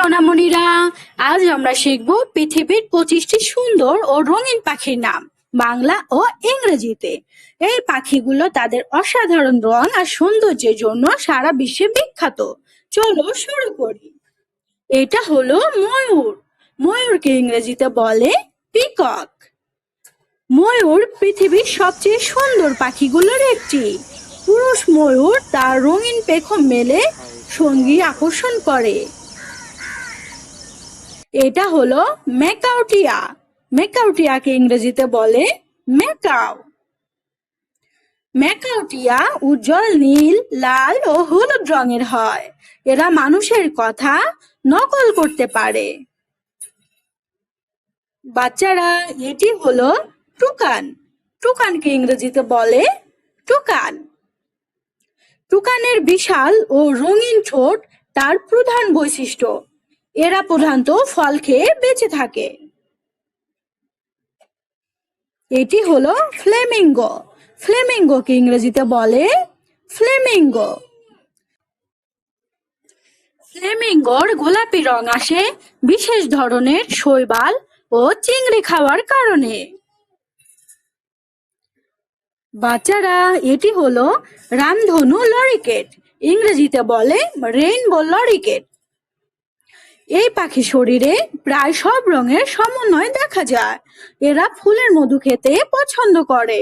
সোনামণিরা, আজ আমরা শিখব পৃথিবীর 25টি সুন্দর ও রঙিন পাখির নাম বাংলা ও ইংরেজিতে। এই পাখিগুলো তাদের অসাধারণ রং আর সৌন্দর্যের জন্য সারা বিশ্বে বিখ্যাত। চলো শুরু করি। এটা হলো ময়ূর। ময়ূরকে ইংরেজিতে বলে পিকক। ময়ূর পৃথিবীর সবচেয়ে সুন্দর পাখিগুলোর একটি। পুরুষ ময়ূর তার রঙিন পেখম মেলে সঙ্গী আকর্ষণ করে। এটা হলো ম্যাকাও টিয়া। ম্যাকাও টিয়াকে ইংরেজিতে বলে ম্যাকাও। ম্যাকাও টিয়া উজ্জ্বল নীল, লাল ও হলুদ রঙের হয়। এরা মানুষের কথা নকল করতে পারে। বাচ্চারা, এটি হলো টুকান। টুকানকে ইংরেজিতে বলে টুকান। টুকানের বিশাল ও রঙিন ঠোঁট তার প্রধান বৈশিষ্ট্য। এরা প্রধানত ফল খেয়ে বেঁচে থাকে। এটি হলো ফ্লেমিঙ্গো। ফ্লেমিঙ্গোকে ইংরেজিতে বলে ফ্লেমিঙ্গো। ফ্লেমিঙ্গোর গোলাপি রং আসে বিশেষ ধরনের শৈবাল ও চিংড়ি খাওয়ার কারণে। বাচ্চারা, এটি হলো রামধনু লরিকেট। ইংরেজিতে বলে রেইনবো লরিকেট। এই পাখির শরীরে প্রায় সব রঙের সমন্বয় দেখা যায়। এরা ফুলের মধু খেতে পছন্দ করে।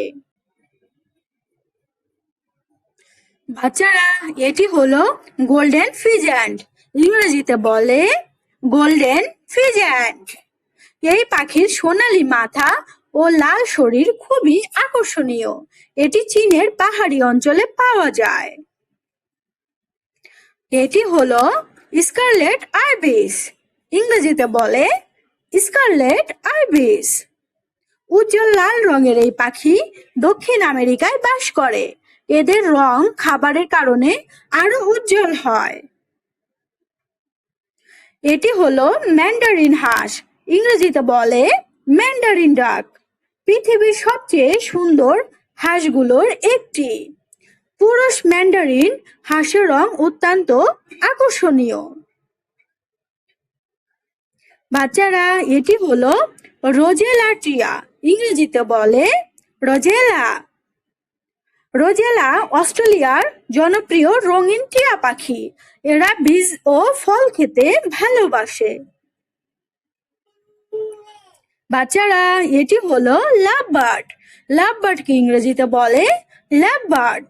বাচ্চারা, এটি হলো গোল্ডেন ফিজেন্ট। ইংরেজিতে বলে গোল্ডেন ফিজেন্ট। এই পাখির সোনালী মাথা ও লাল শরীর খুবই আকর্ষণীয়। এটি চীনের পাহাড়ি অঞ্চলে পাওয়া যায়। এটি হলো স্কারলেট আইবিস। ইংরেজিতে বলে স্কারলেট আইবিস। উজ্জ্বল লাল রঙের এই পাখি দক্ষিণ আমেরিকায় বাস করে। এদের রং খাবারের কারণে আরো উজ্জ্বল হয়। এটি হলো ম্যান্ডারিন হাঁস। ইংরেজিতে বলে ম্যান্ডারিন ডাক। পৃথিবীর সবচেয়ে সুন্দর হাঁসগুলোর একটি। পুরুষ ম্যান্ডারিন হাঁসের রং অত্যন্ত আকর্ষণীয়। বাচ্চারা, এটি হলো রোজেলা টিয়া। ইংরেজিতে বলে রোজেলা। রোজেলা অস্ট্রেলিয়ার জনপ্রিয় রঙিন টিয়া পাখি। এরা বীজ ও ফল খেতে ভালোবাসে। বাচ্চারা, এটি হলো লাভবার্ড। লাভবার্ডকে ইংরেজিতে বলে লাভবার্ড।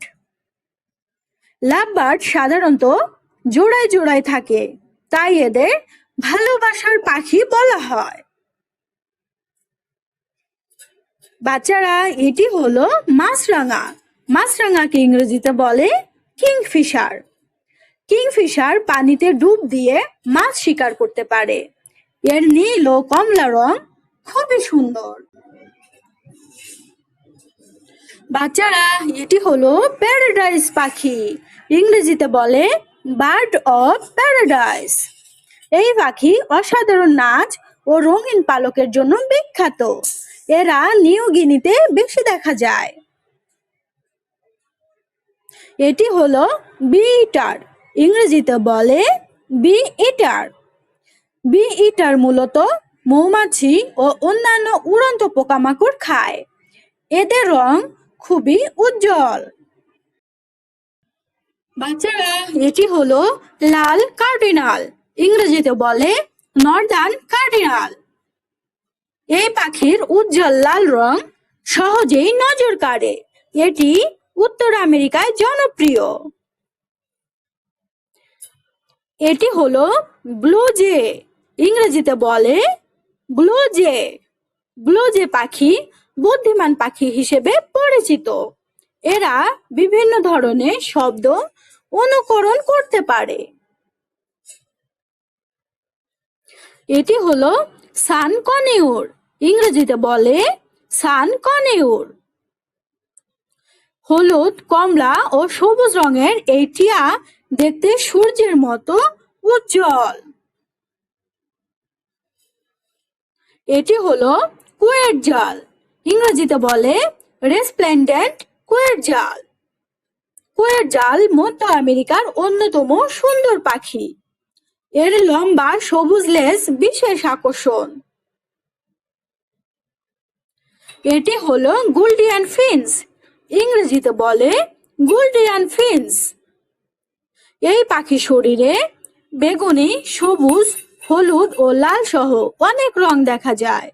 লাভবার্ড সাধারণত জোড়ায় জোড়ায় থাকে, তাই এদের ভালোবাসার পাখি বলা হয়। বাচ্চারা, এটি হলো মাছরাঙা। মাছরাঙাকে ইংরেজিতে বলে কিংফিশার। কিংফিশার পানিতে ডুব দিয়ে মাছ শিকার করতে পারে। এর নীল ও কমলা রং খুবই সুন্দর। বাচ্চারা, এটি হলো প্যারাডাইস পাখি। ইংরেজিতে বলে বার্ড অফ প্যারাডাইস। এই পাখি অসাধারণ নাচ ও রঙিন পালকের জন্য বিখ্যাত। এরা নিউ গিনিতে বেশি দেখা যায়। এটি হলো বি ইটার। ইংরেজিতে বলে বি ইটার। বি ইটার মূলত মৌমাছি ও অন্যান্য উড়ন্ত পোকামাকড় খায়। এদের রং খুবই উজ্জ্বল। বাচ্চারা, এটি হলো লাল কার্ডিনাল। ইংরেজিতে বলে নর্দার্ন কার্ডিনাল। এই পাখির উজ্জ্বল লাল রং সহজেই নজর কাড়ে। এটি উত্তর আমেরিকায় জনপ্রিয়। এটি হলো ব্লু জে। ইংরেজিতে বলে ব্লু জে। ব্লু জে পাখি বুদ্ধিমান পাখি হিসেবে পরিচিত। এরা বিভিন্ন ধরনের শব্দ অনুকরণ করতে পারে। এটি হলো সান কনিউর। ইংরেজিতে বলে সান কনিউর। হলুদ, কমলা ও সবুজ রঙের এই টিয়া দেখতে সূর্যের মতো উজ্জ্বল। এটি হলো কুয়েটজাল। ইংরেজিতে বলে রেসপ্লেন্ডেন্ট কুয়েটজাল। কুয়েটজাল মধ্য আমেরিকার অন্যতম সুন্দর পাখি। এর লম্বা সবুজ লেজ বিশেষ আকর্ষণ। এটি হলো গুলডিয়ান ফিঞ্চ, ইংরেজিতে বলে গুলডিয়ান ফিঞ্চ। এই পাখির শরীরে বেগুনি, সবুজ, হলুদ ও লাল সহ অনেক রং দেখা যায়।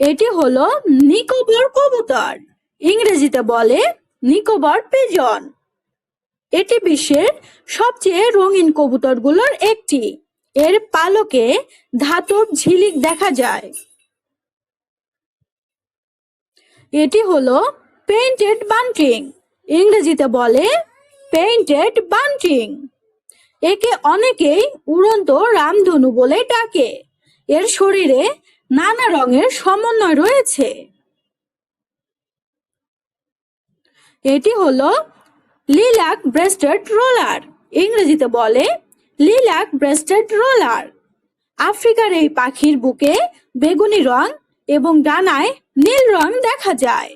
এটি হলো নিকোবর কবুতর, ইংরেজিতে বলে নিকোবর পিজন। এটি বিশ্বের সবচেয়ে রঙিন কবুতরগুলোর একটি। এর পালকে ধাতব ঝিলিক দেখা যায়। এটি হলো পেইন্টেড বান্টিং, ইংরেজিতে বলে পেইন্টেড বান্টিং। একে অনেকেই উড়ন্ত রামধনু বলে ডাকে। এর শরীরে নানা রঙের সমন্বয় রয়েছে। এটি হলো লিলাক ব্রেস্টেড রোলার, ইংরেজিতে বলে লিলাক ব্রেস্টেড রোলার। আফ্রিকার এই পাখির বুকে বেগুনি রং এবং ডানায় নীল রং দেখা যায়।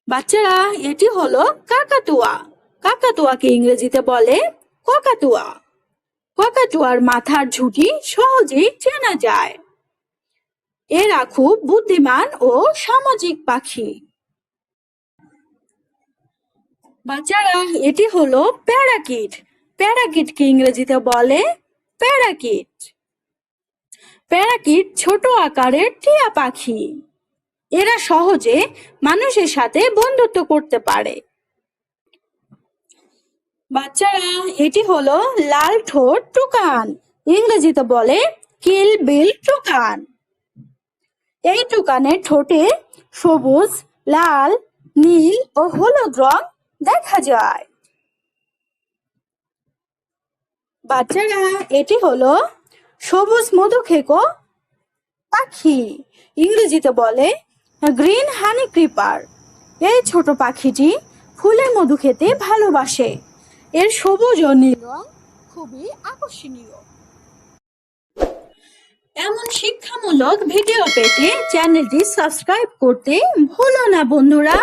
বাচ্চারা, এটি হলো কাকাতুয়া। কাকাতুয়াকে ইংরেজিতে বলে ককাতুয়া। ককাতুয়ার মাথার ঝুঁটি সহজেই চেনা যায়। এরা খুব বুদ্ধিমান ও সামাজিক পাখি। বাচ্চারা, এটি হলো প্যারাকিট। প্যারাকিটকে ইংরেজিতে বলে প্যারাকিট। প্যারাকিট ছোট আকারের টিয়া পাখি। এরা সহজে মানুষের সাথে বন্ধুত্ব করতে পারে। বাচ্চারা, এটি হলো লাল ঠোঁট টুকান, ইংরেজিতে বলে কিল বিল টুকান। এই টুকানের ঠোঁটে সবুজ, লাল, নীল ও হলুদ রং দেখা যায়। বাচ্চারা, এটি হলো সবুজ মধুখেকো পাখি, ইংরেজিতে বলে গ্রিন হানি ক্রিপার। এই ছোট পাখিটি ফুলের মধু খেতে ভালোবাসে। এর সবুজ ও নীল রং খুবই আকর্ষণীয়। এমন শিক্ষামূলক ভিডিও পেতে চ্যানেলটি সাবস্ক্রাইব করতে ভুলো না বন্ধুরা।